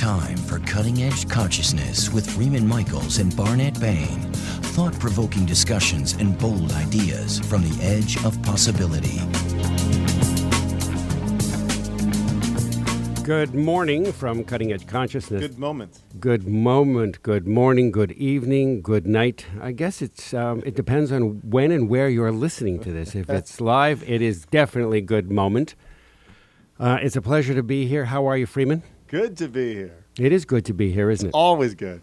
time for Cutting Edge Consciousness with Freeman Michaels and Barnet Bain. Thought-provoking discussions and bold ideas from the edge of possibility. Good morning from Cutting Edge Consciousness. Good moment. Good moment, good morning, good evening, good night. I guess it depends on when and where you're listening to this. If it's live, it is definitely good moment. It's a pleasure to be here. How are you, Freeman? Good to be here. It is good to be here, isn't it? Always good.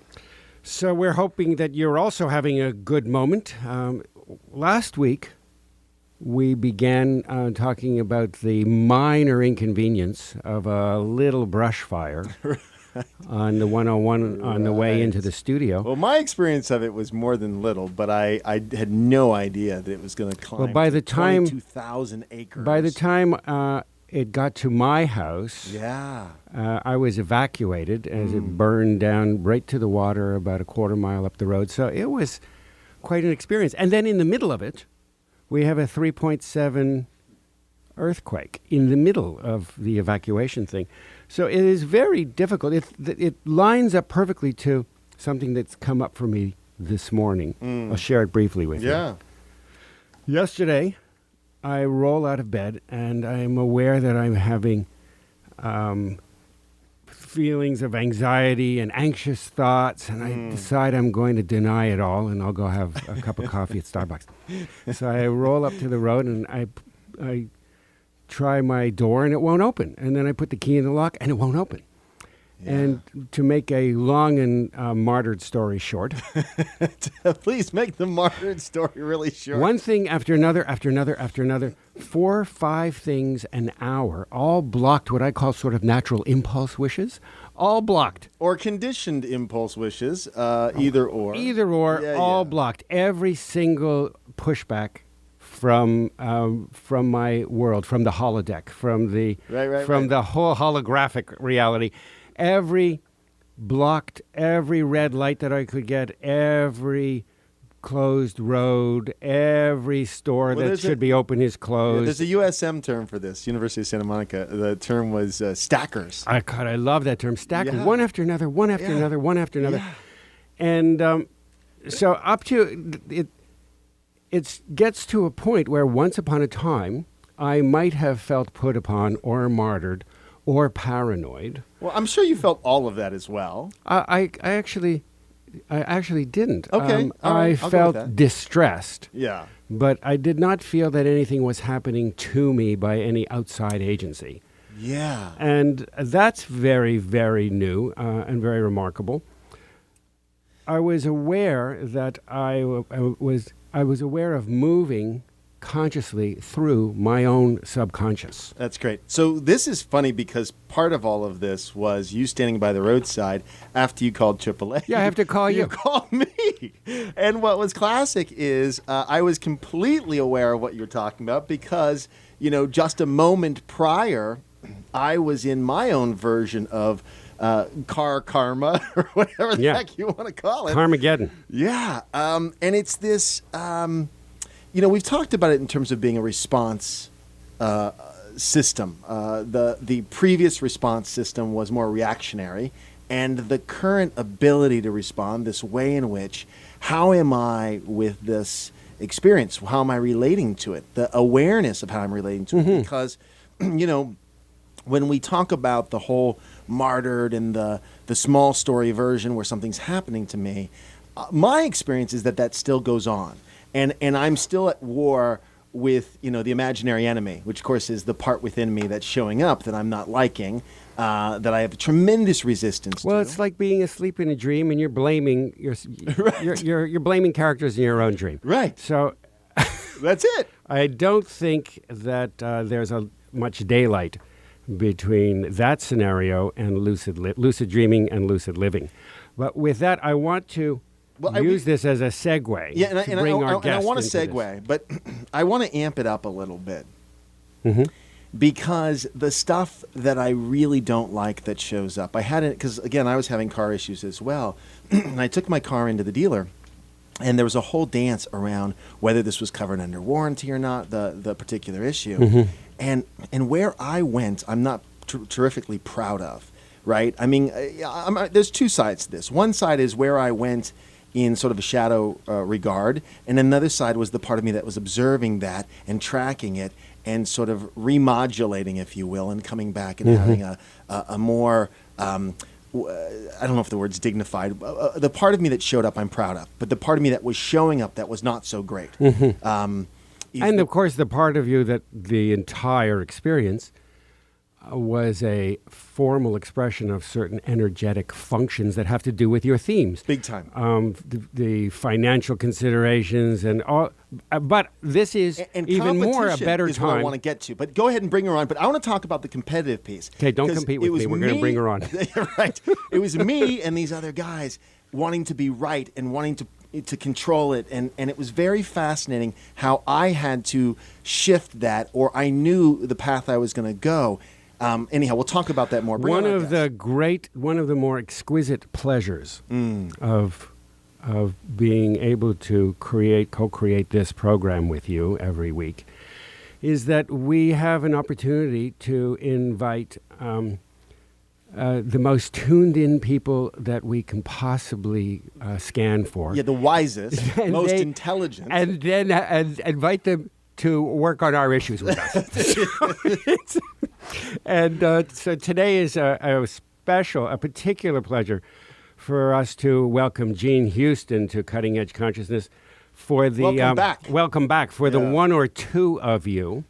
So we're hoping that you're also having a good moment. Last week, we began talking about the minor inconvenience of a little brush fire on the 101 on the way into the studio. Well, my experience of it was more than little, but I had no idea that it was going to climb Well, by the time 22,000 acres. By the time it got to my house, I was evacuated as it burned down right to the water about a quarter mile up the road. So it was quite an experience. And then in the middle of it, we have a 3.7 earthquake in the middle of the evacuation thing. So it is very difficult. It lines up perfectly to something that's come up for me this morning. I'll share it briefly with you. Yesterday, I roll out of bed and I'm aware that I'm having feelings of anxiety and anxious thoughts, and I decide I'm going to deny it all, and I'll go have a cup of coffee at Starbucks. So I roll up to the road, and I try my door, and it won't open. And then I put the key in the lock, and it won't open. Yeah. And to make a long and martyred story short. Please make the martyred story really short. One thing after another, 4 or 5 things an hour, all blocked what I call sort of natural impulse wishes, all blocked. Or conditioned impulse wishes, either or. Either or, all blocked. Every single pushback from my world, from the holodeck, from the the whole holographic reality. Every red light that I could get, every closed road, every store that should be open is closed. There's a USM term for this, University of Santa Monica. The term was stackers. I love that term, stacker. Yeah. One after another, one after another, one after another. Yeah. And so up to, it gets to a point where once upon a time, I might have felt put upon or martyred or paranoid. Well, I'm sure you felt all of that as well. I actually didn't. Okay. I felt distressed. Yeah. But I did not feel that anything was happening to me by any outside agency. Yeah. And that's very, very new and very remarkable. I was aware that I was aware of moving consciously through my own subconscious. That's great. So this is funny because part of all of this was you standing by the roadside after you called AAA. Yeah, I have to call you. You called me. And what was classic is I was completely aware of what you're talking about because, just a moment prior, I was in my own version of car karma or whatever the heck you want to call it. Carmageddon. Yeah. And it's this... we've talked about it in terms of being a response system. The previous response system was more reactionary, and the current ability to respond, this way in which, how am I with this experience? How am I relating to it? The awareness of how I'm relating to it. Because, when we talk about the whole martyred and the small story version where something's happening to me, my experience is that still goes on. And I'm still at war with, the imaginary enemy, which, of course, is the part within me that's showing up that I'm not liking, that I have tremendous resistance to. Well, it's like being asleep in a dream and you're blaming you're blaming characters in your own dream. Right. So that's it. I don't think that there's much daylight between that scenario and lucid dreaming and lucid living. But with that, I want to use this as a segue. Yeah, and I want to segue, but I want to amp it up a little bit. Because the stuff that I really don't like that shows up, because again, I was having car issues as well, and I took my car into the dealer, and there was a whole dance around whether this was covered under warranty or not, the particular issue, and where I went, I'm not terrifically proud of. right? I mean, there's two sides to this. One side is where I went in sort of a shadow regard, and another side was the part of me that was observing that and tracking it and sort of remodulating, if you will, and coming back and having a more, I don't know if the word's dignified, the part of me that showed up I'm proud of, but the part of me that was showing up that was not so great. And of course, the part of you that the entire experience was a formal expression of certain energetic functions that have to do with your themes. Big time. The financial considerations and all. But this is and even more a better is time. What I want to get to. But go ahead and bring her on. But I want to talk about the competitive piece. Okay, don't compete with me. We're going to bring her on. Right. It was me and these other guys wanting to be right and wanting to control it. And it was very fascinating how I had to shift that, or I knew the path I was going to go. Anyhow, we'll talk about that more. One of the more exquisite pleasures of being able to co-create this program with you every week is that we have an opportunity to invite the most tuned-in people that we can possibly scan for. Yeah, the wisest, most intelligent. And then invite them to work on our issues with us. And so today is a particular pleasure for us to welcome Gene Houston to Cutting Edge Consciousness for the welcome back for the one or two of you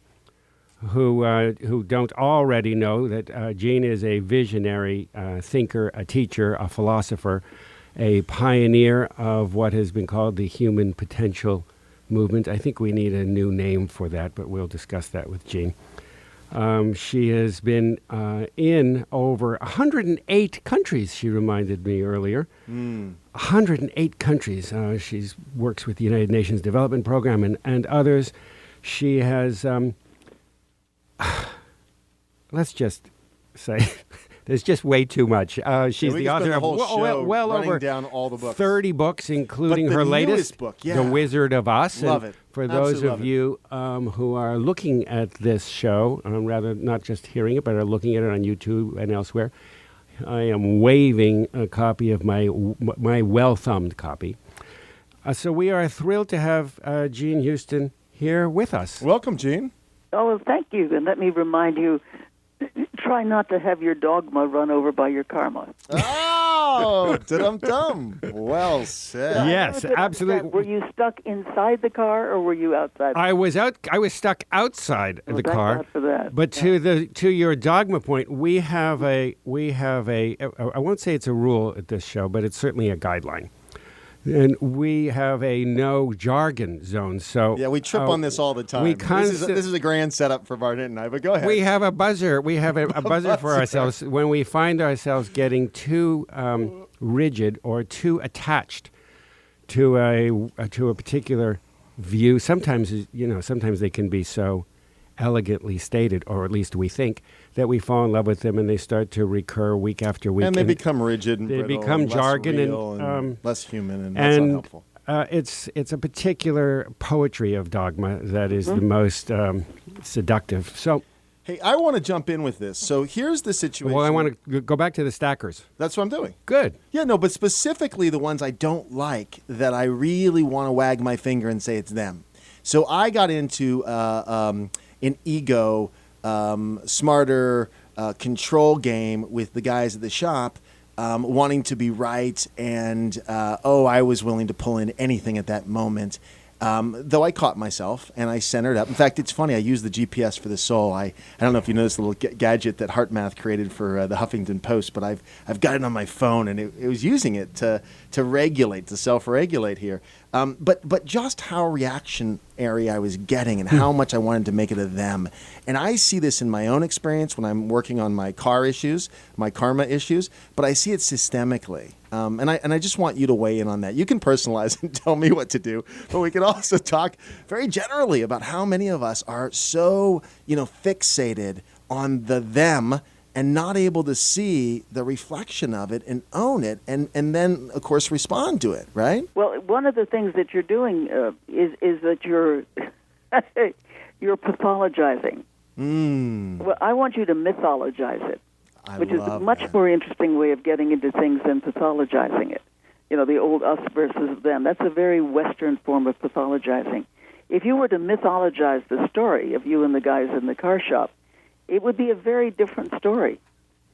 who don't already know that Gene is a visionary thinker, a teacher, a philosopher, a pioneer of what has been called the human potential movement. I think we need a new name for that, but we'll discuss that with Jean. She has been in over 108 countries, she reminded me earlier. 108 countries. She works with the United Nations Development Program and others. She has, let's just say, there's just way too much. She's the author of well over down all the books. 30 books, including her latest book, The Wizard of Us. Love it. For those of you who are looking at this show, rather not just hearing it, but are looking at it on YouTube and elsewhere, I am waving a copy of my well-thumbed copy. So we are thrilled to have Gene Houston here with us. Welcome, Gene. Oh, well, thank you. And let me remind you, try not to have your dogma run over by your karma. Oh, dum-dum. Well said. Yes, absolutely. Were you stuck inside the car or were you outside? I was stuck outside the car. Thank God for that. But to your dogma point, we have a I won't say it's a rule at this show, but it's certainly a guideline. And we have a no jargon zone. So yeah, we trip on this all the time. This is a grand setup for Barnet and I, but go ahead. We have a buzzer. We have a buzzer for ourselves when we find ourselves getting too rigid or too attached to a particular view. Sometimes they can be so elegantly stated, or at least we think, that we fall in love with them and they start to recur week after week. And they become rigid and they brittle become and jargon and less human, and that's not helpful. It's a particular poetry of dogma that is the most seductive. So, hey, I want to jump in with this. So here's the situation. Well, I want to go back to the stackers. That's what I'm doing. Good. Yeah, no, but specifically the ones I don't like that I really want to wag my finger and say it's them. So I got into an ego, smarter control game with the guys at the shop, wanting to be right, and I was willing to pull in anything at that moment. Though I caught myself and I centered up. In fact, it's funny. I use the GPS for the soul. I don't know if you know this little gadget that HeartMath created for the Huffington Post, but I've got it on my phone, and it was using it to regulate, to self-regulate here. But just how reactionary I was getting and how much I wanted to make it a them. And I see this in my own experience when I'm working on my car issues, my karma issues, but I see it systemically. And I just want you to weigh in on that. You can personalize and tell me what to do, but we can also talk very generally about how many of us are so, fixated on the them and not able to see the reflection of it and own it and then, of course, respond to it, right? Well, one of the things that you're doing is that you're pathologizing. Well, I want you to mythologize it. which is a much more interesting way of getting into things than pathologizing it. The old us versus them. That's a very Western form of pathologizing. If you were to mythologize the story of you and the guys in the car shop, it would be a very different story.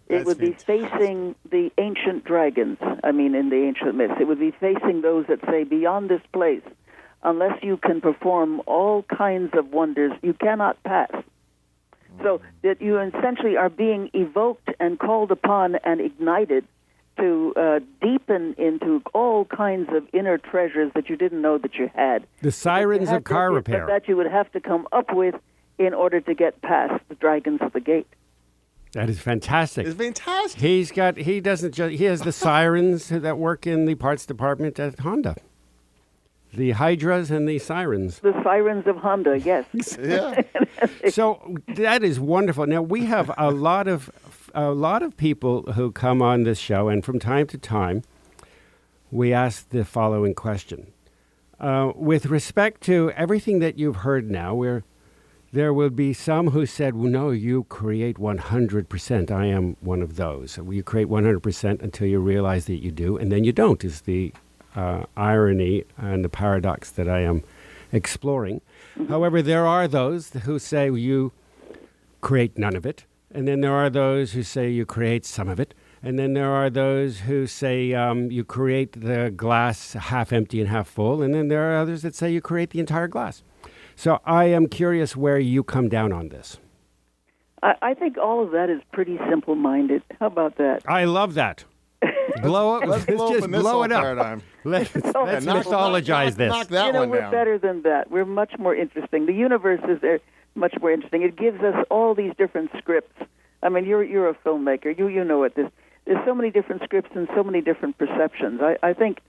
It would be facing the ancient dragons, in the ancient myths. It would be facing those that say, beyond this place, unless you can perform all kinds of wonders, you cannot pass. So that you essentially are being evoked and called upon and ignited to deepen into all kinds of inner treasures that you didn't know that you had. The sirens of car repair. That you would have to come up with in order to get past the dragons of the gate. That is fantastic. It's fantastic. He has the sirens that work in the parts department at Honda. The hydras and the sirens. The sirens of Honda, yes. Yeah. So that is wonderful. Now we have a lot of people who come on this show, and from time to time, we ask the following question: with respect to everything that you've heard now, there will be some who said, well, no, you create 100%. I am one of those. You create 100% until you realize that you do, and then you don't, is the irony and the paradox that I am exploring. Mm-hmm. However, there are those who say you create none of it, and then there are those who say you create some of it, and then there are those who say you create the glass half empty and half full, and then there are others that say you create the entire glass. So I am curious where you come down on this. I think all of that is pretty simple-minded. How about that? I love that. Let's blow it up. Paradigm. Let's mythologize this. Knock that one we're down. better than that. We're much more interesting. The universe is much more interesting. It gives us all these different scripts. You're a filmmaker. You know it. There's so many different scripts and so many different perceptions. I think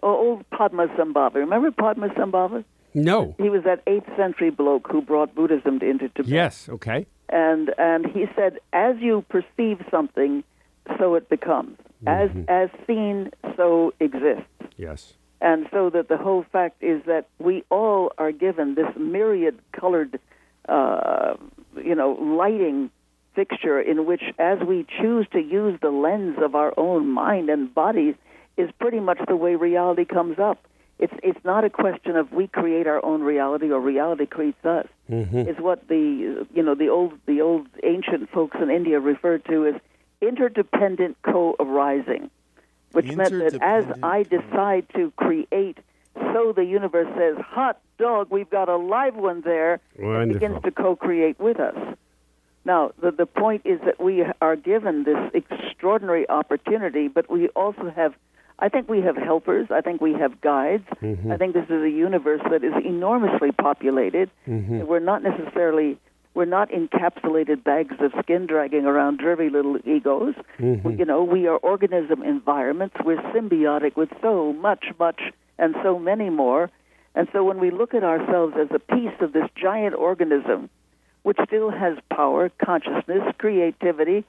old Padmasambhava. Remember Padmasambhava? No. He was that 8th century bloke who brought Buddhism into Tibet. Yes, okay. And he said, as you perceive something, so it becomes. Mm-hmm. As seen, so exists. Yes. And so that the whole fact is that we all are given this myriad colored, lighting fixture in which, as we choose to use the lens of our own mind and bodies, is pretty much the way reality comes up. It's not a question of we create our own reality or reality creates us. Mm-hmm. It's what the old ancient folks in India referred to as interdependent co-arising, which meant that as I decide to create, so the universe says, hot dog, we've got a live one there. Wonderful. And begins to co-create with us. Now, the point is that we are given this extraordinary opportunity, but we also have, I think we have helpers. I think we have guides. Mm-hmm. I think this is a universe that is enormously populated. Mm-hmm. We're not encapsulated bags of skin dragging around dreary little egos. Mm-hmm. We are organism environments. We're symbiotic with so much, and so many more. And so when we look at ourselves as a piece of this giant organism, which still has power, consciousness, creativity,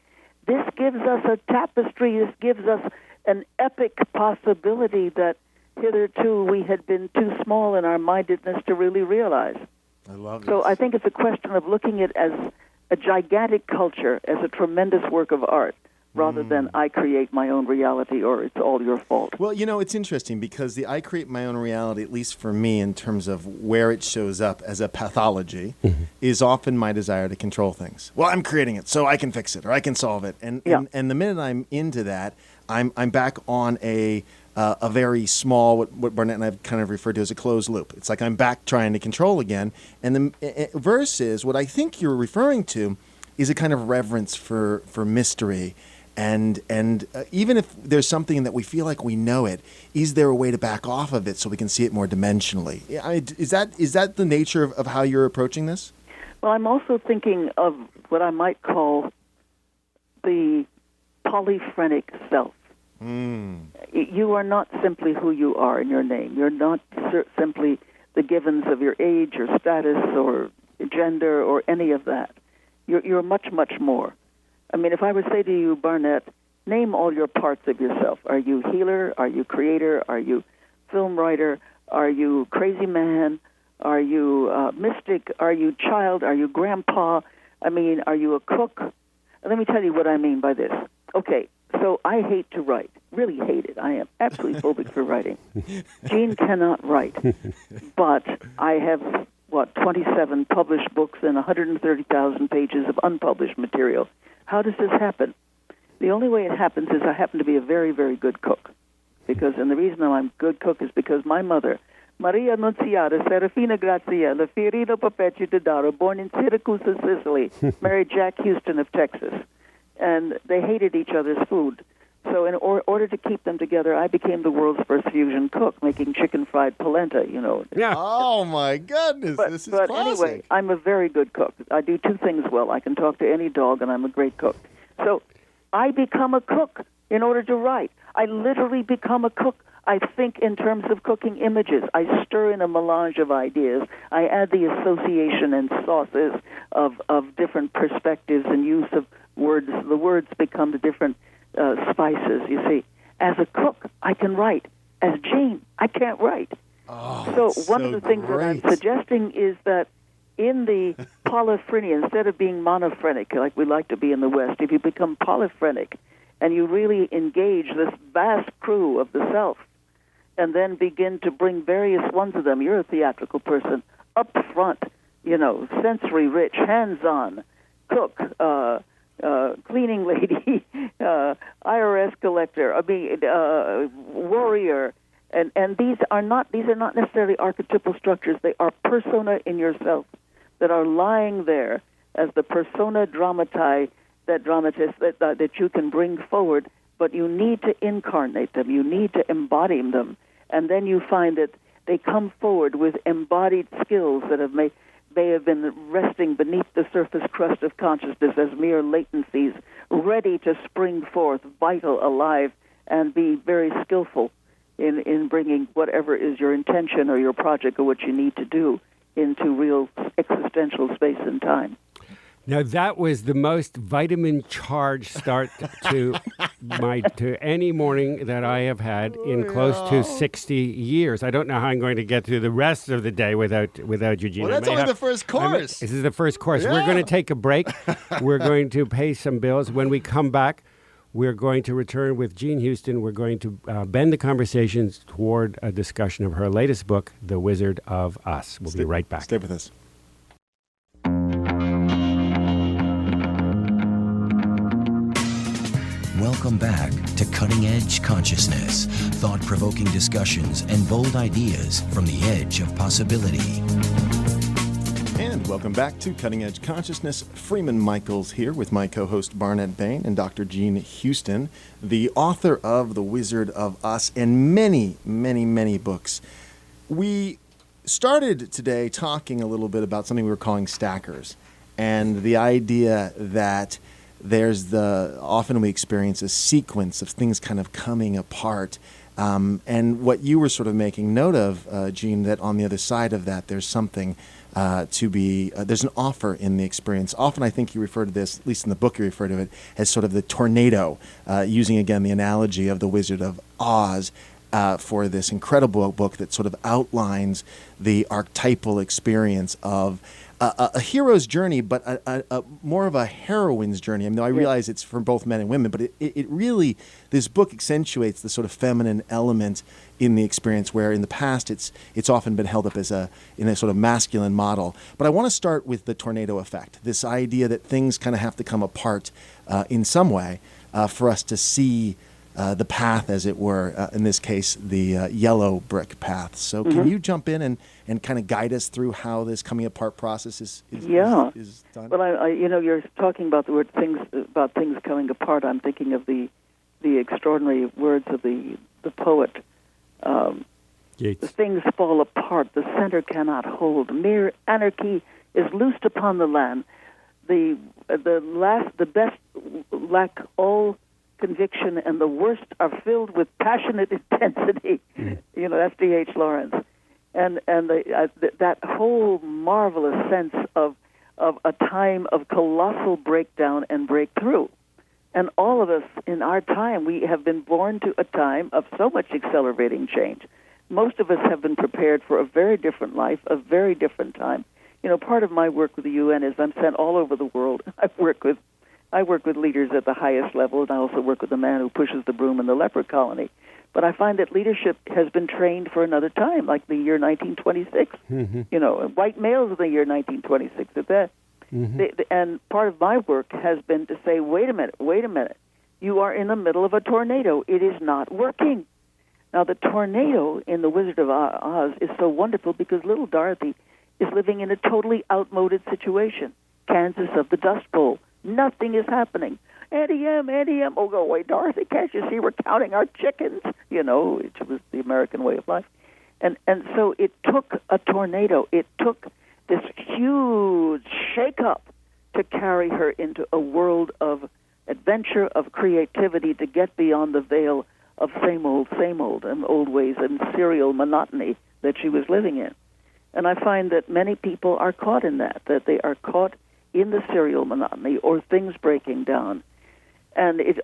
this gives us a tapestry. This gives us an epic possibility that hitherto we had been too small in our mindedness to really realize. I love it. So I think it's a question of looking at it as a gigantic culture, as a tremendous work of art, rather than I create my own reality or it's all your fault. Well, it's interesting because the I create my own reality, at least for me in terms of where it shows up as a pathology, is often my desire to control things. Well, I'm creating it so I can fix it or I can solve it. And the minute I'm into that, I'm back on a very small, what Barnett and I have kind of referred to as a closed loop. It's like I'm back trying to control again. And the versus what I think you're referring to is a kind of reverence for mystery. And even if there's something that we feel like we know it, is there a way to back off of it so we can see it more dimensionally? Is that the nature of how you're approaching this? Well, I'm also thinking of what I might call the polyphrenic self. You are not simply who you are in your name. You're not simply the givens of your age or status or gender or any of that. You're much, much more. If I were to say to you, Barnett, name all your parts of yourself. Are you healer? Are you creator? Are you film writer? Are you crazy man? Are you mystic? Are you child? Are you grandpa? Are you a cook? let me tell you what I mean by this. Okay, so I hate to write. Really hate it. I am absolutely phobic for writing. Jean cannot write. But I have, 27 published books and 130,000 pages of unpublished material. How does this happen? The only way it happens is I happen to be a very, very good cook. And the reason I'm a good cook is because my mother, Maria Annunziata Serafina Graziella Fiorino Perpetua Dodaro, born in Syracuse, Sicily, married Jack Houston of Texas. And they hated each other's food. So in order to keep them together, I became the world's first fusion cook, making chicken fried polenta, Yeah. Oh, my goodness. This is but classic. Anyway, I'm a very good cook. I do two things well. I can talk to any dog, and I'm a great cook. So I become a cook in order to write. I literally become a cook. I think in terms of cooking images. I stir in a melange of ideas. I add the association and sauces of different perspectives and use of words. The words become the different spices, you see. As a cook, I can write. As Jean, I can't write. Oh, so one of the things that I'm suggesting is that in the polyphrenia, instead of being monophrenic, like we like to be in the West, if you become polyphrenic and you really engage this vast crew of the self and then begin to bring various ones of them, you're a theatrical person, up front, sensory rich, hands-on, cook, cleaning lady, IRS collector, warrior, and these are not necessarily archetypal structures. They are persona in yourself that are lying there as the persona dramati, that dramatist that you can bring forward. But you need to incarnate them. You need to embody them, and then you find that they come forward with embodied skills that may have been resting beneath the surface crust of consciousness as mere latencies, ready to spring forth, vital, alive, and be very skillful in bringing whatever is your intention or your project or what you need to do into real existential space and time. Now, that was the most vitamin-charged start to any morning that I have had in close to 60 years. I don't know how I'm going to get through the rest of the day without Eugene. Well, that's only the first course. This is the first course. Yeah. We're going to take a break. We're going to pay some bills. When we come back, we're going to return with Jean Houston. We're going to bend the conversations toward a discussion of her latest book, The Wizard of Us. We'll be right back. Stay with us. Welcome back to Cutting Edge Consciousness, thought-provoking discussions and bold ideas from the edge of possibility. And welcome back to Cutting Edge Consciousness. Freeman Michaels here with my co-host Barnet Bain and Dr. Jean Houston, the author of The Wizard of Us and many, many, many books. We started today talking a little bit about something we were calling stackers and the idea that often we experience a sequence of things kind of coming apart. And what you were sort of making note of, Jean, that on the other side of that, there's something there's an offer in the experience. Often I think you refer to this, at least in the book you refer to it, as sort of the tornado, using again the analogy of the Wizard of Oz for this incredible book that sort of outlines the archetypal experience of a hero's journey, but a more of a heroine's journey. I mean, I realize it's for both men and women, but it really, this book accentuates the sort of feminine element in the experience, where in the past it's often been held up as in a sort of masculine model. But I want to start with the tornado effect, this idea that things kind of have to come apart in some way for us to see the path, as it were, in this case, the yellow brick path. So can you jump in and kind of guide us through how this coming apart process is done? Well, you're talking about the word things coming apart. I'm thinking of the extraordinary words of the poet. The things fall apart. The center cannot hold. Mere anarchy is loosed upon the land. The best lack all conviction, and the worst are filled with passionate intensity. That's D.H. Lawrence, and that whole marvelous sense of a time of colossal breakdown and breakthrough. And all of us in our time, we have been born to a time of so much accelerating change. Most of us have been prepared for a very different life, a very different time. Part of my work with the UN is I'm sent all over the world. I've worked with I work with leaders at the highest level, and I also work with the man who pushes the broom in the leper colony. But I find that leadership has been trained for another time, like the year 1926. White males in the year 1926 at that. And part of my work has been to say, wait a minute. You are in the middle of a tornado. It is not working. Now, the tornado in The Wizard of Oz is so wonderful because little Dorothy is living in a totally outmoded situation. Kansas of the Dust Bowl. Nothing is happening. Auntie M. Oh, go away, Dorothy. Can't you see we're counting our chickens? It was the American way of life. And so it took a tornado. It took this huge shake-up to carry her into a world of adventure, of creativity, to get beyond the veil of same old, and old ways and serial monotony that she was living in. And I find that many people are caught in that they are caught in the serial monotony or things breaking down. And it's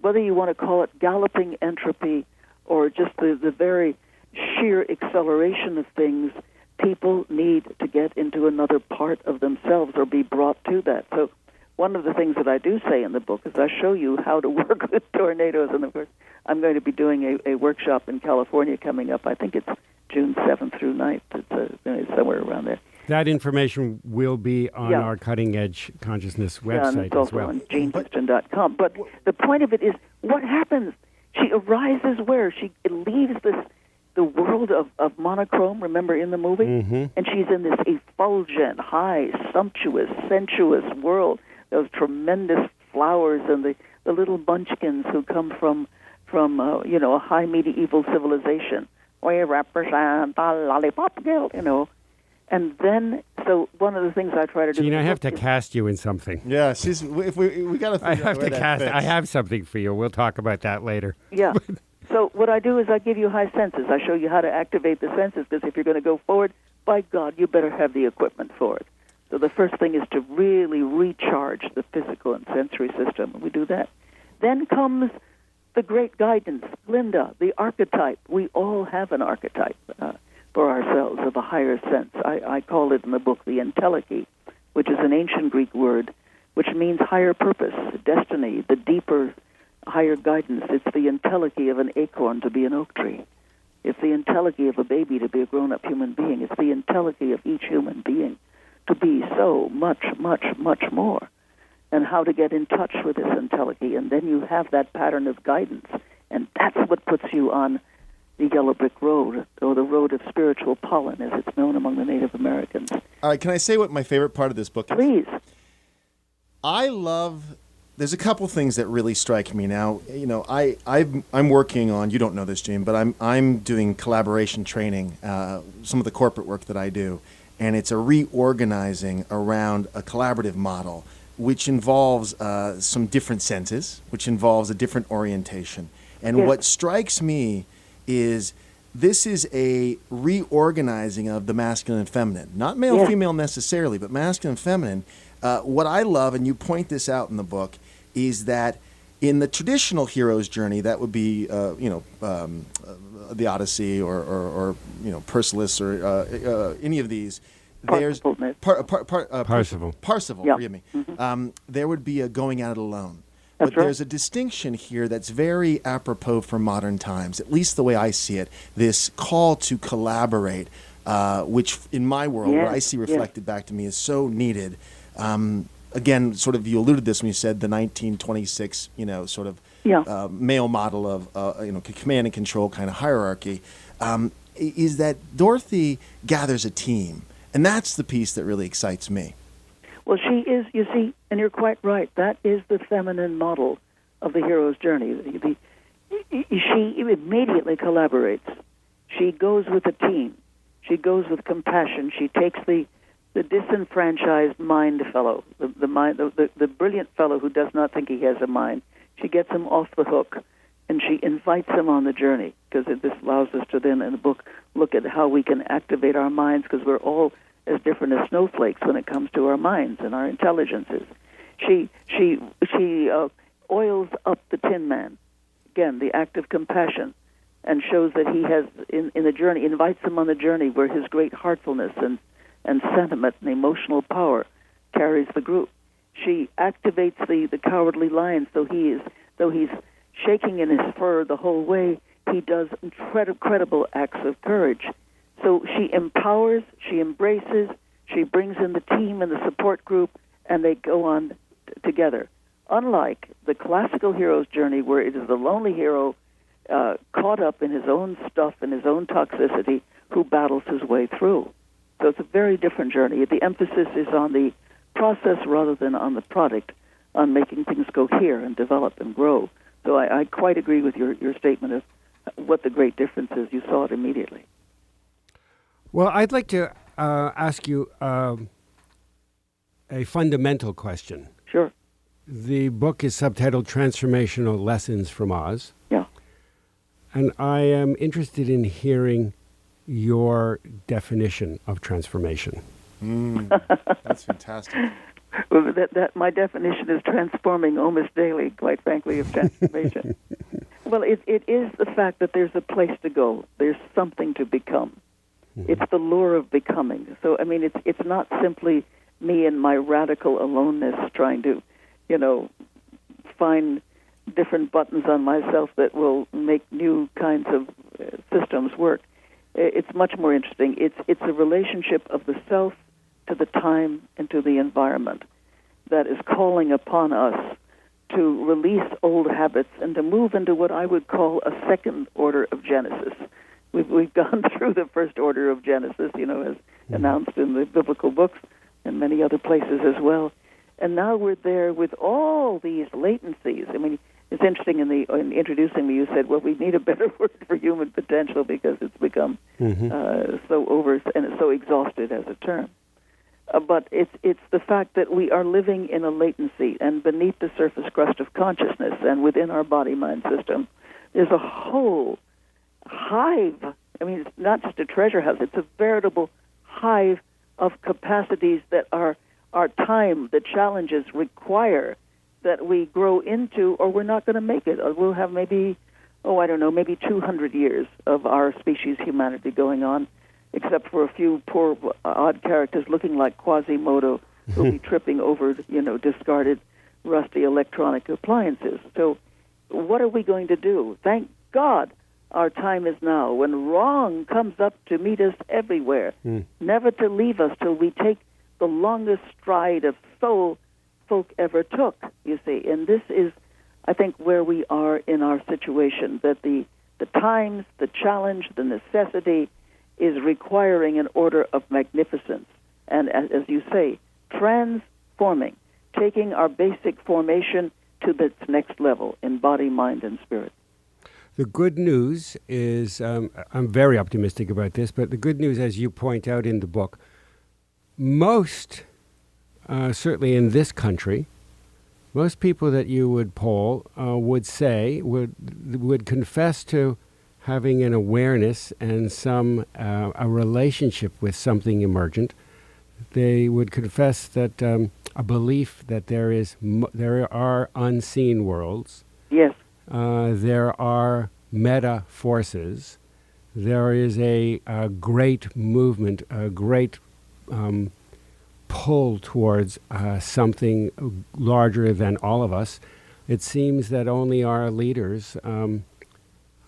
whether you want to call it galloping entropy or just the very sheer acceleration of things, people need to get into another part of themselves or be brought to that. So one of the things that I do say in the book is I show you how to work with tornadoes. And of course, I'm going to be doing a workshop in California coming up. I think it's June 7th through 9th. It's somewhere around there. That information will be on our Cutting Edge Consciousness website and it's also as well. on janehouston.com. But the point of it is, what happens? She arises where? She leaves the world of monochrome, remember in the movie? And she's in this effulgent, high, sumptuous, sensuous world. Those tremendous flowers and the little munchkins who come from a high medieval civilization. We represent the lollipop guild, And then, so one of the things I try to do... Gene, I have to cast you in something. Yeah, we got to I have to cast... I have something for you. We'll talk about that later. Yeah. So what I do is I give you high senses. I show you how to activate the senses, because if you're going to go forward, by God, you better have the equipment for it. So the first thing is to really recharge the physical and sensory system. We do that. Then comes the great guidance, Linda, the archetype. We all have an archetype for ourselves of a higher sense. I call it in the book the entelechy, which is an ancient Greek word, which means higher purpose, destiny, the deeper, higher guidance. It's the entelechy of an acorn to be an oak tree. It's the entelechy of a baby to be a grown-up human being. It's the entelechy of each human being to be so much, much, much more. And how to get in touch with this entelechy. And then you have that pattern of guidance. And that's what puts you on the yellow brick road, or the road of spiritual pollen, as it's known among the Native Americans. All right, can I say what my favorite part of this book is? Please. There's a couple things that really strike me now. I'm working on, you don't know this, Gene, but I'm doing collaboration training, some of the corporate work that I do, and it's a reorganizing around a collaborative model, which involves some different senses, which involves a different orientation. And what strikes me is this is a reorganizing of the masculine and feminine, not male-female necessarily, but masculine and feminine. What I love, and you point this out in the book, is that in the traditional hero's journey, that would be, the Odyssey or Perseus or any of these. There's Parsifal. Forgive me. There would be a going at it alone. That's but there's a distinction here that's very apropos for modern times, at least the way I see it, this call to collaborate, which in my world, where I see reflected back to me, is so needed. Again, sort of you alluded to this when you said the 1926, male model of, command and control kind of hierarchy, is that Dorothy gathers a team. And that's the piece that really excites me. Well, she is, you see, and you're quite right, that is the feminine model of the hero's journey. She immediately collaborates. She goes with a team. She goes with compassion. She takes the disenfranchised mind fellow, the brilliant fellow who does not think he has a mind. She gets him off the hook, and she invites him on the journey, because this allows us to then, in the book, look at how we can activate our minds, because we're all as different as snowflakes when it comes to our minds and our intelligences. She oils up the Tin Man, again, the act of compassion, and shows that he has, in the journey, invites him on the journey where his great heartfulness and sentiment and emotional power carries the group. She activates the cowardly lion, though he's shaking in his fur the whole way, he does incredible acts of courage. So she empowers, she embraces, she brings in the team and the support group, and they go on together. Unlike the classical hero's journey, where it is the lonely hero caught up in his own stuff and his own toxicity who battles his way through. So it's a very different journey. The emphasis is on the process rather than on the product, on making things cohere and develop and grow. So I quite agree with your statement of what the great difference is. You saw it immediately. Well, I'd like to ask you a fundamental question. Sure. The book is subtitled Transformational Lessons from Oz. Yeah. And I am interested in hearing your definition of transformation. That's fantastic. Well, that my definition is transforming almost daily, quite frankly, of transformation. Well, it is the fact that there's a place to go. There's something to become. Mm-hmm. It's the lure of becoming. So, I mean, it's not simply me and my radical aloneness trying to, find different buttons on myself that will make new kinds of systems work. It's much more interesting. It's a relationship of the self to the time and to the environment that is calling upon us to release old habits and to move into what I would call a second order of Genesis. We've gone through the first order of Genesis, as announced in the biblical books and many other places as well. And now we're there with all these latencies. I mean, it's interesting in introducing me, you said, well, we need a better word for human potential because it's become so over and so exhausted as a term. But it's the fact that we are living in a latency, and beneath the surface crust of consciousness and within our body-mind system, there's a whole hive. I mean, it's not just a treasure house. It's a veritable hive of capacities that our time, the challenges require that we grow into, or we're not going to make it. Or we'll have maybe 200 years of our species, humanity, going on, except for a few poor, odd characters looking like Quasimodo who'll be tripping over, discarded, rusty electronic appliances. So what are we going to do? Thank God our time is now, when wrong comes up to meet us everywhere, never to leave us till we take the longest stride of soul folk ever took, you see. And this is, I think, where we are in our situation, that the times, the challenge, the necessity is requiring an order of magnificence. And as you say, transforming, taking our basic formation to its next level in body, mind, and spirit. The good news is, I'm very optimistic about this, but the good news, as you point out in the book, most, certainly in this country, most people that you would poll would confess to having an awareness and a relationship with something emergent. They would confess that a belief that there are unseen worlds. Yes. There are meta forces. There is a great movement, a great pull towards something larger than all of us. It seems that only our leaders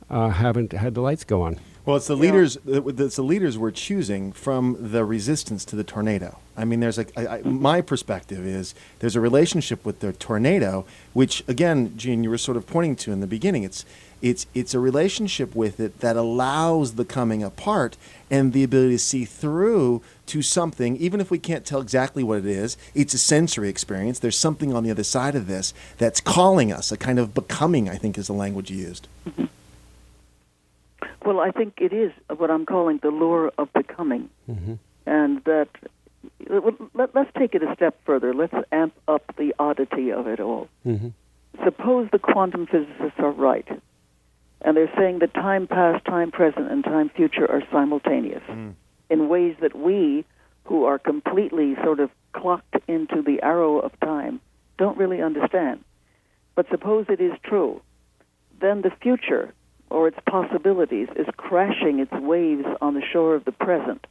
haven't had the lights go on. Well, it's the leaders. It's the leaders we're choosing from the resistance to the tornado. I mean, there's my perspective is there's a relationship with the tornado, which again, Gene, you were sort of pointing to in the beginning. It's a relationship with it that allows the coming apart and the ability to see through to something, even if we can't tell exactly what it is. It's a sensory experience. There's something on the other side of this that's calling us. A kind of becoming, I think, is the language you used. Mm-hmm. Well, I think it is what I'm calling the lure of becoming. Mm-hmm. And that, let's take it a step further. Let's amp up the oddity of it all. Mm-hmm. Suppose the quantum physicists are right, and they're saying that time past, time present, and time future are simultaneous in ways that we, who are completely sort of clocked into the arrow of time, don't really understand. But suppose it is true, then the future, or its possibilities, is crashing its waves on the shore of the present,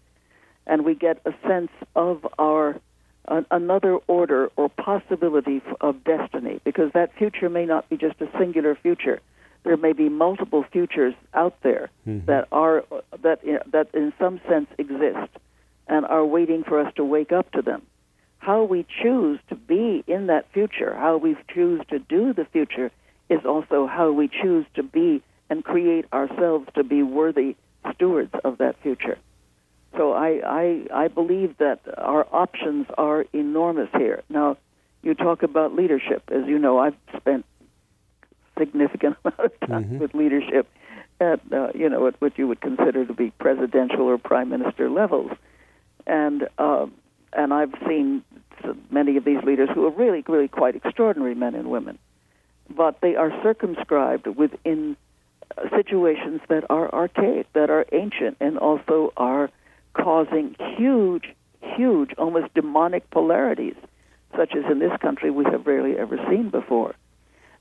and we get a sense of our another order or possibility of destiny, because that future may not be just a singular future. There may be multiple futures out there that in some sense exist and are waiting for us to wake up to them. How we choose to be in that future, how we choose to do the future, is also how we choose to be and create ourselves to be worthy stewards of that future. So I believe that our options are enormous here. Now, you talk about leadership. As you know, I've spent significant amount of time with leadership at at what you would consider to be presidential or prime minister levels, and I've seen many of these leaders who are really, really quite extraordinary men and women, but they are circumscribed within situations that are archaic, that are ancient, and also are causing huge, almost demonic polarities, such as in this country we have rarely ever seen before.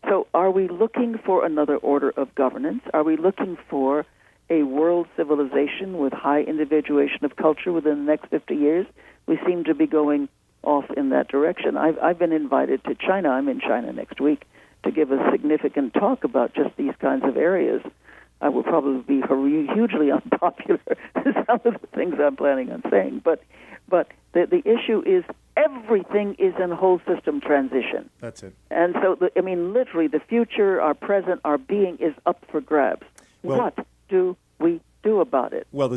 So are we looking for another order of governance? Are we looking for a world civilization with high individuation of culture within the next 50 years? We seem to be going off in that direction. I've been invited to China. I'm in China next week to give a significant talk about just these kinds of areas. I will probably be hugely unpopular, some of the things I'm planning on saying. But the issue is everything is in whole system transition. That's it. And so, literally, the future, our present, our being is up for grabs. Well, what do we do about it? Well,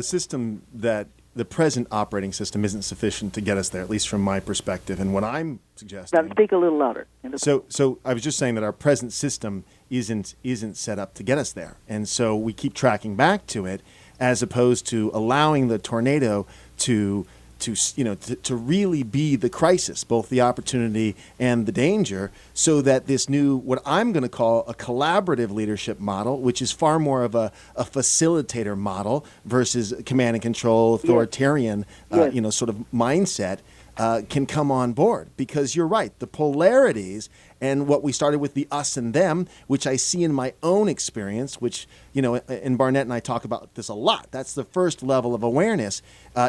the present operating system isn't sufficient to get us there, at least from my perspective. And what I'm suggesting... Now, speak a little louder. So I was just saying that our present system isn't set up to get us there. And so we keep tracking back to it as opposed to allowing the tornado to really be the crisis, both the opportunity and the danger, so that this new, what I'm going to call a collaborative leadership model, which is far more of a facilitator model versus command and control, authoritarian, sort of mindset, can come on board. Because you're right, the polarities and what we started with, the us and them, which I see in my own experience, which, and Barnett and I talk about this a lot. That's the first level of awareness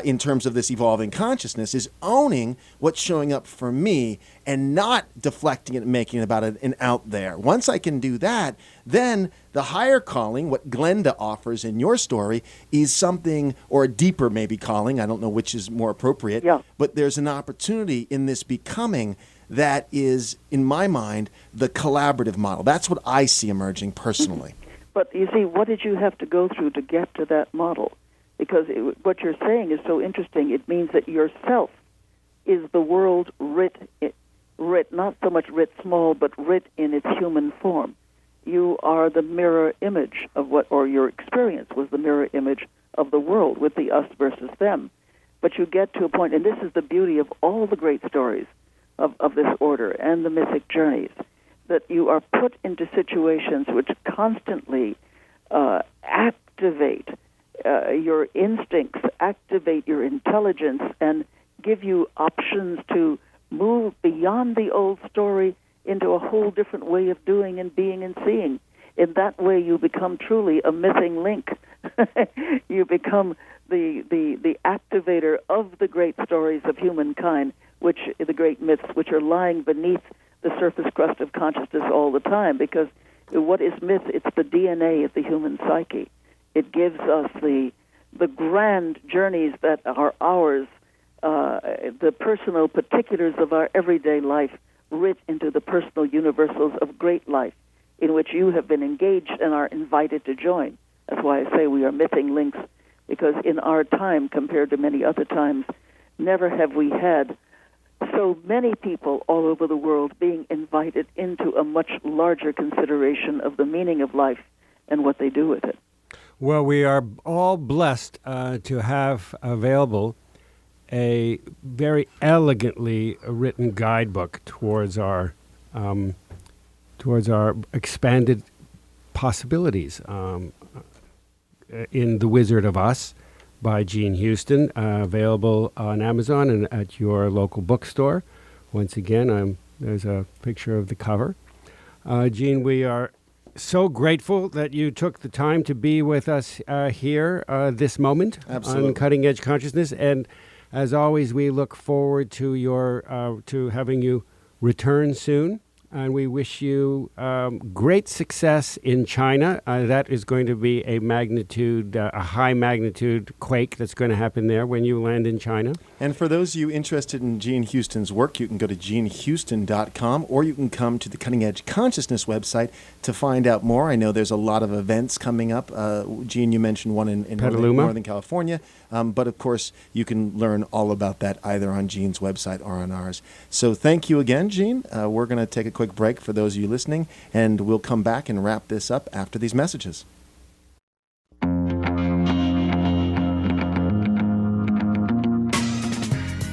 in terms of this evolving consciousness, is owning what's showing up for me and not deflecting it and making it about an out there. Once I can do that, then the higher calling, what Glenda offers in your story, is something, or a deeper maybe calling, I don't know which is more appropriate, but there's an opportunity in this becoming that is, in my mind, the collaborative model. That's what I see emerging personally. But you see, what did you have to go through to get to that model? Because what you're saying is so interesting. It means that yourself is the world writ, not so much writ small, but writ in its human form. You are the mirror image of or your experience was the mirror image of the world with the us versus them. But you get to a point, and this is the beauty of all the great stories of this order and the mythic journeys, that you are put into situations which constantly activate your instincts, activate your intelligence, and give you options to move beyond the old story into a whole different way of doing and being and seeing. In that way, you become truly a missing link. You become the activator of the great stories of humankind, which the great myths which are lying beneath the surface crust of consciousness all the time. Because what is myth? It's the DNA of the human psyche. It gives us the grand journeys that are ours, the personal particulars of our everyday life, writ into the personal universals of great life, in which you have been engaged and are invited to join. That's why I say we are missing links, because in our time, compared to many other times, never have we had so many people all over the world being invited into a much larger consideration of the meaning of life and what they do with it. Well, we are all blessed to have available a very elegantly written guidebook towards our expanded possibilities in The Wizard of Us by Jean Houston, available on Amazon and at your local bookstore. Once again, there's a picture of the cover. Jean, we are so grateful that you took the time to be with us here this moment on Cutting Edge Consciousness. And As always, we look forward to to having you return soon. And we wish you great success in China. That is going to be a high magnitude quake that's going to happen there when you land in China. And for those of you interested in Gene Houston's work, you can go to genehouston.com, or you can come to the Cutting Edge Consciousness website to find out more. I know there's a lot of events coming up. Gene, you mentioned one in Northern California. But of course, you can learn all about that either on Gene's website or on ours. So thank you again, Gene. We're going to take a quick break for those of you listening, and we'll come back and wrap this up after these messages.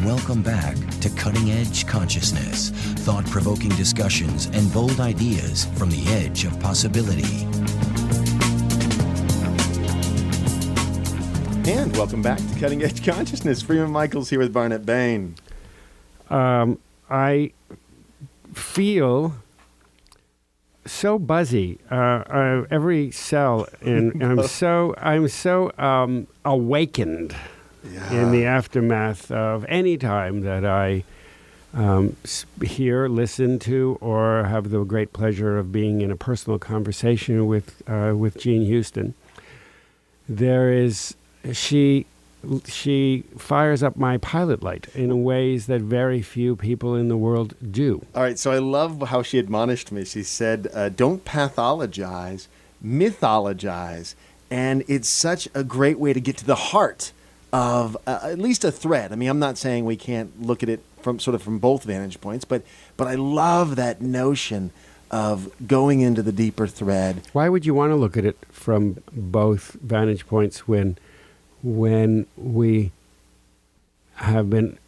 Welcome back to Cutting Edge Consciousness, thought-provoking discussions and bold ideas from the edge of possibility. And welcome back to Cutting Edge Consciousness. Freeman Michaels here with Barnet Bain. I feel so buzzy. Every cell, and I'm so awakened in the aftermath of any time that I hear, listen to, or have the great pleasure of being in a personal conversation with Gene Houston. She fires up my pilot light in ways that very few people in the world do. All right, so I love how she admonished me. She said, don't pathologize, mythologize. And it's such a great way to get to the heart of at least a thread. I mean, I'm not saying we can't look at it from both vantage points, but I love that notion of going into the deeper thread. Why would you want to look at it from both vantage points when we have been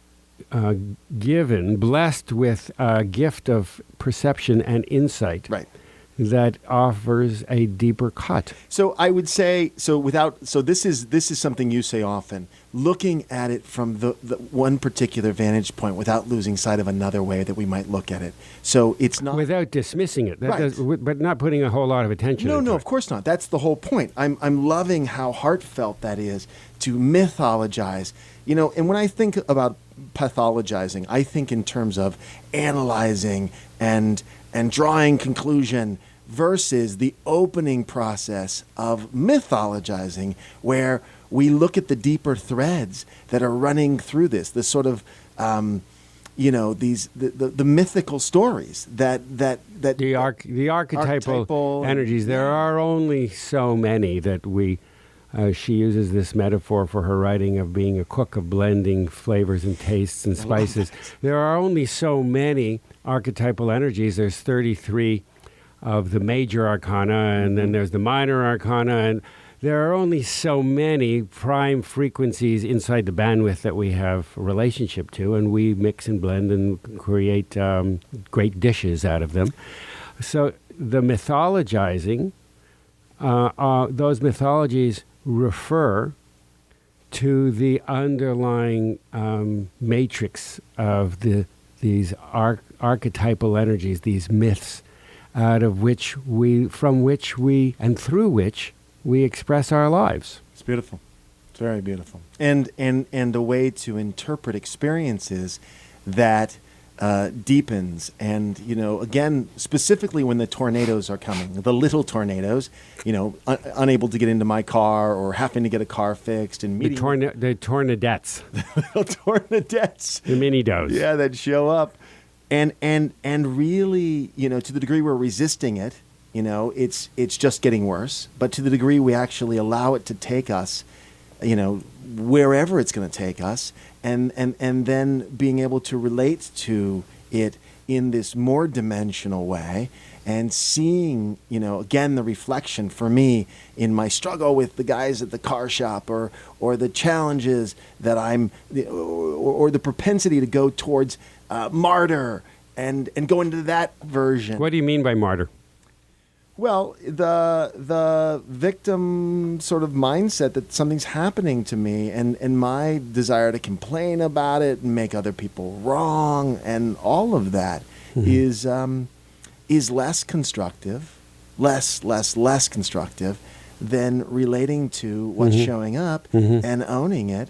blessed with a gift of perception and insight, right, that offers a deeper cut? So I would say, this is something you say often, looking at it from the one particular vantage point without losing sight of another way that we might look at it. So it's not without dismissing it, right, but not putting a whole lot of attention. No, into of course not. That's the whole point. I'm loving how heartfelt that is to mythologize. And when I think about pathologizing, I think in terms of analyzing and drawing conclusion versus the opening process of mythologizing, where we look at the deeper threads that are running through this sort of, the mythical stories that the archetypal energies. There are only so many that we. She uses this metaphor for her writing of being a cook, of blending flavors and tastes and spices. There are only so many archetypal energies. There's 33 of the major arcana, and then there's the minor arcana, and there are only so many prime frequencies inside the bandwidth that we have a relationship to, and we mix and blend and create great dishes out of them. So the mythologizing, those mythologies refer to the underlying matrix of these archetypal energies, these myths, through which we express our lives. It's beautiful. It's very beautiful. And a way to interpret experiences that deepens. And, again, specifically when the tornadoes are coming, the little tornadoes, unable to get into my car or having to get a car fixed. And the tornadettes. The little tornadettes. The mini-dos. Yeah, that show up. And really, to the degree we're resisting it, it's just getting worse. But to the degree we actually allow it to take us, wherever it's going to take us, and then being able to relate to it in this more dimensional way, and seeing, again, the reflection for me in my struggle with the guys at the car shop, or the challenges that or the propensity to go towards martyr and go into that version. What do you mean by martyr? Well, the victim sort of mindset that something's happening to me, and my desire to complain about it and make other people wrong, and all of that is less constructive, less constructive than relating to what's showing up and owning it,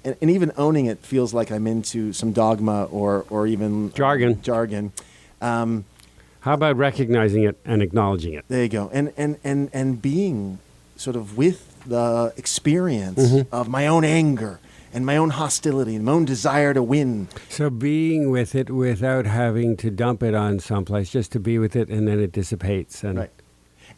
and even owning it feels like I'm into some dogma or even jargon. How about recognizing it and acknowledging it? There you go. And being sort of with the experience of my own anger and my own hostility and my own desire to win. So being with it without having to dump it on someplace, just to be with it, and then it dissipates. Right.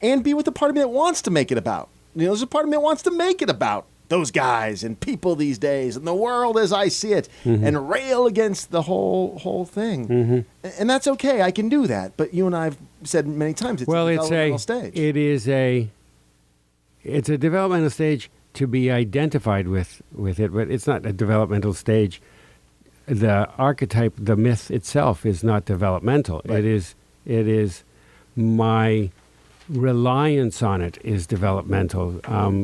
And be with the part of me that wants to make it about. There's a part of me that wants to make it about those guys and people these days and the world as I see it, and rail against the whole thing. And that's okay. I can do that. But you and I have said many times, it's a developmental stage. It's a developmental stage to be identified with it, but it's not a developmental stage. The archetype, the myth itself is not developmental. Right. It is my reliance on it is developmental.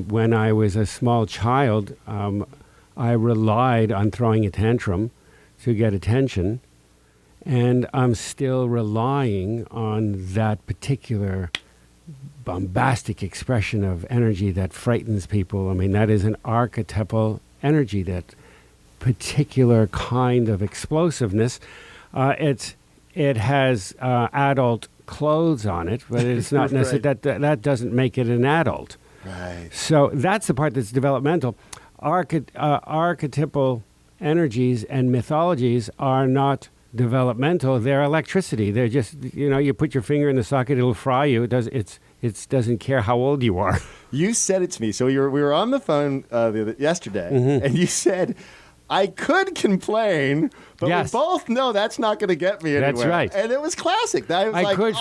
When I was a small child, I relied on throwing a tantrum to get attention, and I'm still relying on that particular bombastic expression of energy that frightens people. I mean, that is an archetypal energy, that particular kind of explosiveness. It has adult clothes on it, but it's not necessarily that doesn't make it an adult. Right. So that's the part that's developmental. Archetypal energies and mythologies are not developmental. They're electricity. They're just, you put your finger in the socket, it'll fry you. It doesn't care how old you are. You said it to me. So we were on the phone yesterday, and you said, I could complain, but we both know that's not going to get me anywhere. That's right. And it was classic. I could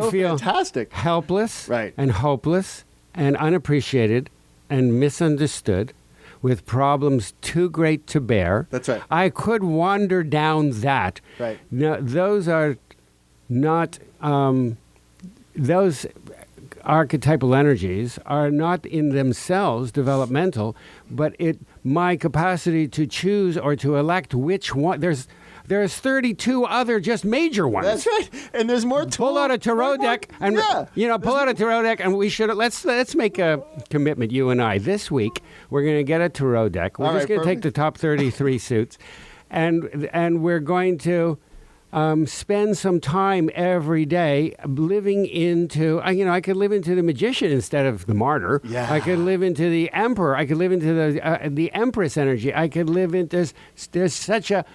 feel fantastic. Helpless right. and hopeless and unappreciated and misunderstood, with problems too great to bear. That's right. I could wander down that. Right. Now, those are not... those archetypal energies are not in themselves developmental, but my capacity to choose or to elect which one. There's 32 other just major ones. That's right, and there's more. Pull out a tarot deck, and pull out a tarot deck, and we should let's make a commitment. You and I this week we're going to get a tarot deck. We're just going to take the top 33 suits, and we're going to. Spend some time every day living into, I could live into the magician instead of the martyr. Yeah. I could live into the emperor. I could live into the empress energy. I could live into, there's such a,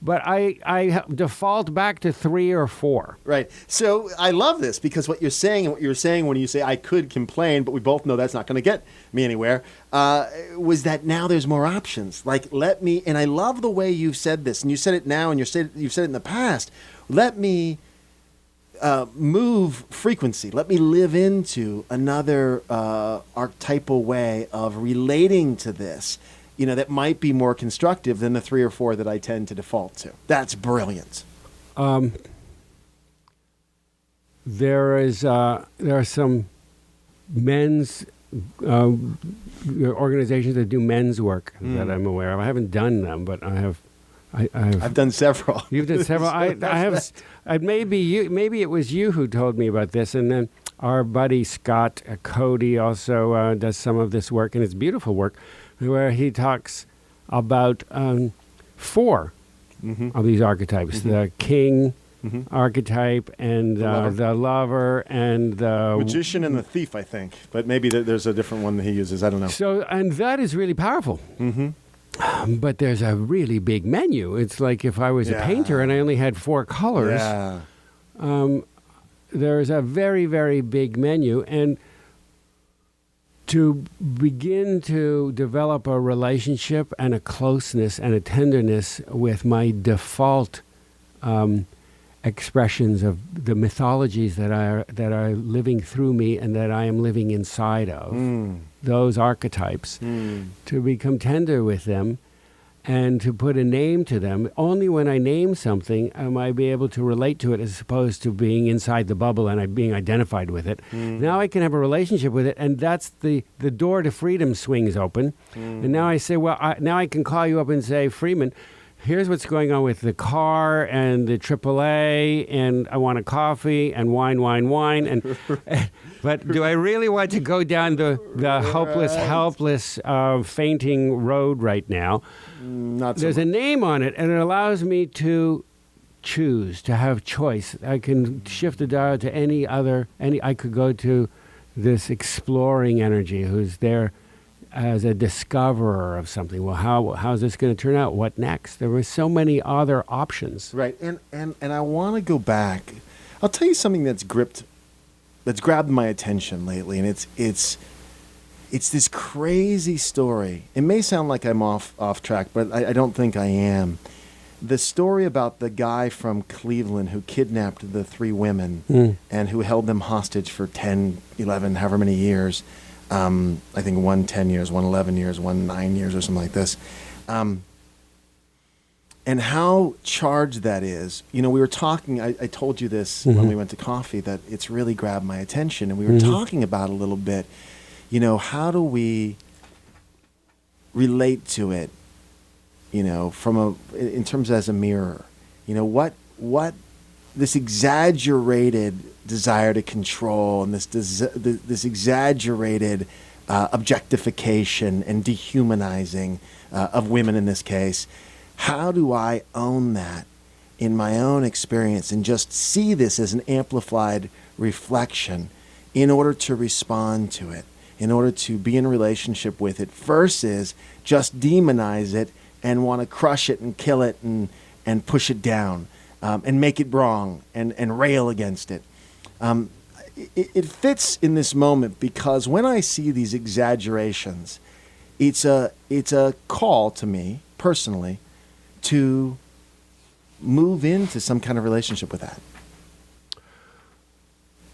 but I default back to 3 or 4. Right. So I love this because what you're saying and what you're saying when you say I could complain, but we both know that's not going to get me anywhere, was that now there's more options. Like, and I love the way you've said this, and you said it now and you've said it in the past. Let me move frequency. Let me live into another archetypal way of relating to this. That might be more constructive than the 3 or 4 that I tend to default to. That's brilliant. There are some men's organizations that do men's work that I'm aware of. I haven't done them, but I have. I've done several. You've done several. I have. Maybe it was you who told me about this, and then our buddy Scott Cody also does some of this work, and it's beautiful work, where he talks about 4 of these archetypes: the king archetype, and the lover, and the magician, and the thief. I think, but maybe there's a different one that he uses. I don't know. So, and that is really powerful. But there's a really big menu. It's like if I was a painter and I only had 4 colors. Yeah. There's a very, very big menu, and to begin to develop a relationship and a closeness and a tenderness with my default expressions of the mythologies that are living through me and that I am living inside of, those archetypes, to become tender with them and to put a name to them. Only when I name something am I be able to relate to it, as opposed to being inside the bubble and being identified with it. Now I can have a relationship with it, and that's the door to freedom swings open. And now I say, now I can call you up and say, Freeman, here's what's going on with the car and the AAA, and I want a coffee and wine, and but do I really want to go down the helpless, fainting road right now? Not so There's a name on it, and it allows me to choose, to have choice. I can shift the dial to I could go to this exploring energy who's there as a discoverer of something. Well, how's this going to turn out? What next? There were so many other options. Right, and I want to go back. I'll tell you something that's grabbed my attention lately, and it's this crazy story. It may sound like I'm off track, but I don't think I am. The story about the guy from Cleveland who kidnapped the 3 women and who held them hostage for 10, 11, however many years. I think 1 10 years, 1 11 years, 1 9 years, or something like this. And how charged that is. You know, we were talking, I told you this when we went to coffee, that it's really grabbed my attention. And we were talking about a little bit, you know, how do we relate to it, you know, in terms as a mirror? You know, what this exaggerated desire to control and this exaggerated objectification and dehumanizing of women in this case. How do I own that in my own experience and just see this as an amplified reflection in order to respond to it, in order to be in relationship with it, versus just demonize it and want to crush it and kill it and push it down and make it wrong and rail against it. It fits in this moment because when I see these exaggerations, it's a call to me personally to move into some kind of relationship with that.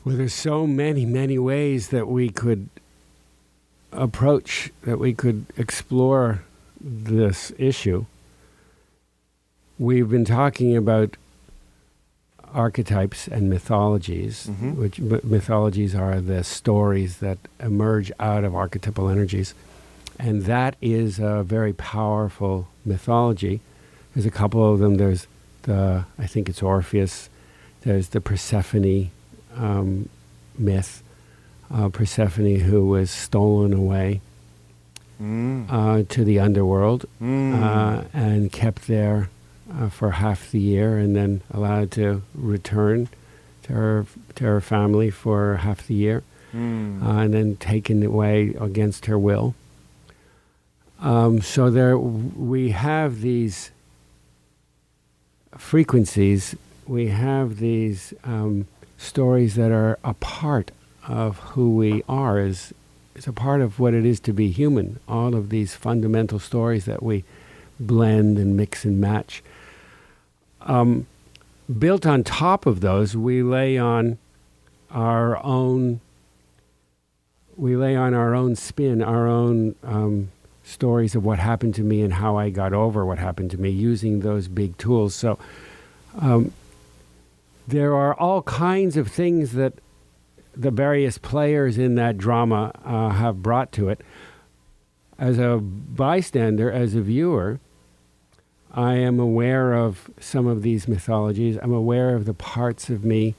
Well, there's so many ways that we could approach, that we could explore this issue. We've been talking about archetypes and mythologies, which mythologies are the stories that emerge out of archetypal energies. And that is a very powerful mythology. There's a couple of them. There's I think it's Orpheus. There's the Persephone myth. Persephone who was stolen away to the underworld and kept there for half the year, and then allowed to return to her family for half the year, and then taken away against her will. So there we have these frequencies, we have these stories that are a part of who we are, is a part of what it is to be human. All of these fundamental stories that we blend and mix and match. Built on top of those, we lay on our own spin, our own stories of what happened to me and how I got over what happened to me, using those big tools. So there are all kinds of things that the various players in that drama have brought to it. As a bystander, as a viewer, I am aware of some of these mythologies. I'm aware of the parts of me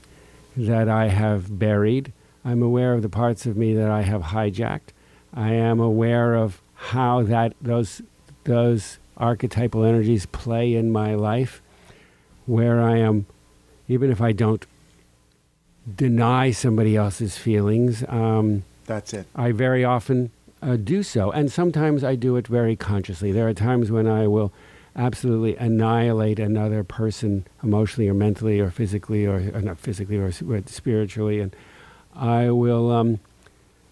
that I have buried. I'm aware of the parts of me that I have hijacked. I am aware of how those archetypal energies play in my life, where I am, even if I don't deny somebody else's feelings. That's it. I very often do so, and sometimes I do it very consciously. There are times when I will absolutely annihilate another person emotionally or mentally or physically, or not physically, or spiritually, and I will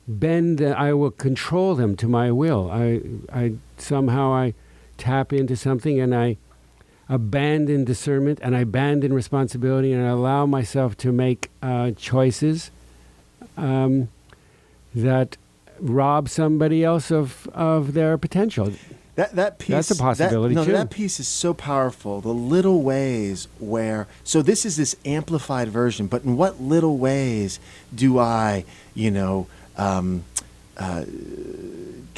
I will control them to my will. I somehow tap into something and I abandon discernment and I abandon responsibility and I allow myself to make choices that rob somebody else of their potential. That piece, that's a possibility too. That piece is so powerful. The little ways where, so this is this amplified version, but in what little ways do I,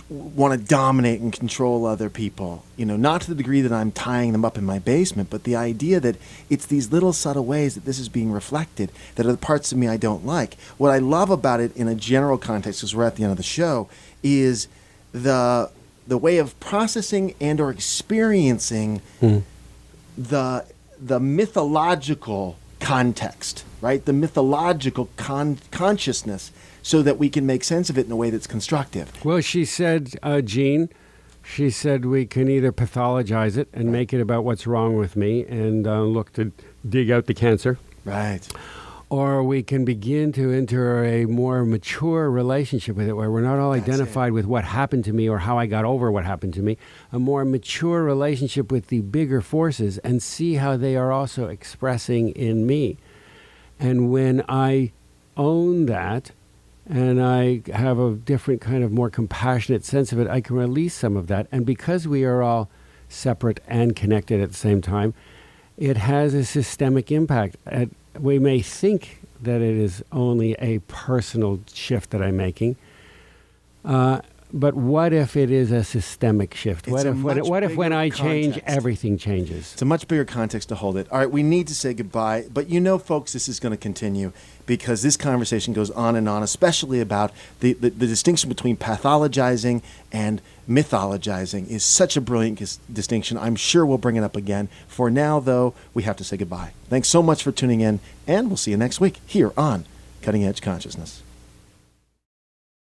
want to dominate and control other people, not to the degree that I'm tying them up in my basement, but the idea that it's these little subtle ways that this is being reflected that are the parts of me I don't like. What I love about it in a general context, because we're at the end of the show, is the way of processing and or experiencing the mythological context, right? The mythological consciousness, so that we can make sense of it in a way that's constructive. Well, she said, Jean, she said we can either pathologize it and make it about what's wrong with me and look to dig out the cancer. Right. Or we can begin to enter a more mature relationship with it, where we're not all identified with what happened to me or how I got over what happened to me. A more mature relationship with the bigger forces and see how they are also expressing in me. And when I own that, and I have a different kind of more compassionate sense of it, I can release some of that. And because we are all separate and connected at the same time, it has a systemic impact. We may think that it is only a personal shift that I'm making, but what if it is a systemic shift? What if when I change, everything changes? It's a much bigger context to hold it. All right, we need to say goodbye, but folks, this is going to continue, because this conversation goes on and on, especially about the distinction between pathologizing and mythologizing is such a brilliant distinction. I'm sure we'll bring it up again. For now, though, we have to say goodbye. Thanks so much for tuning in, and we'll see you next week here on Cutting Edge Consciousness.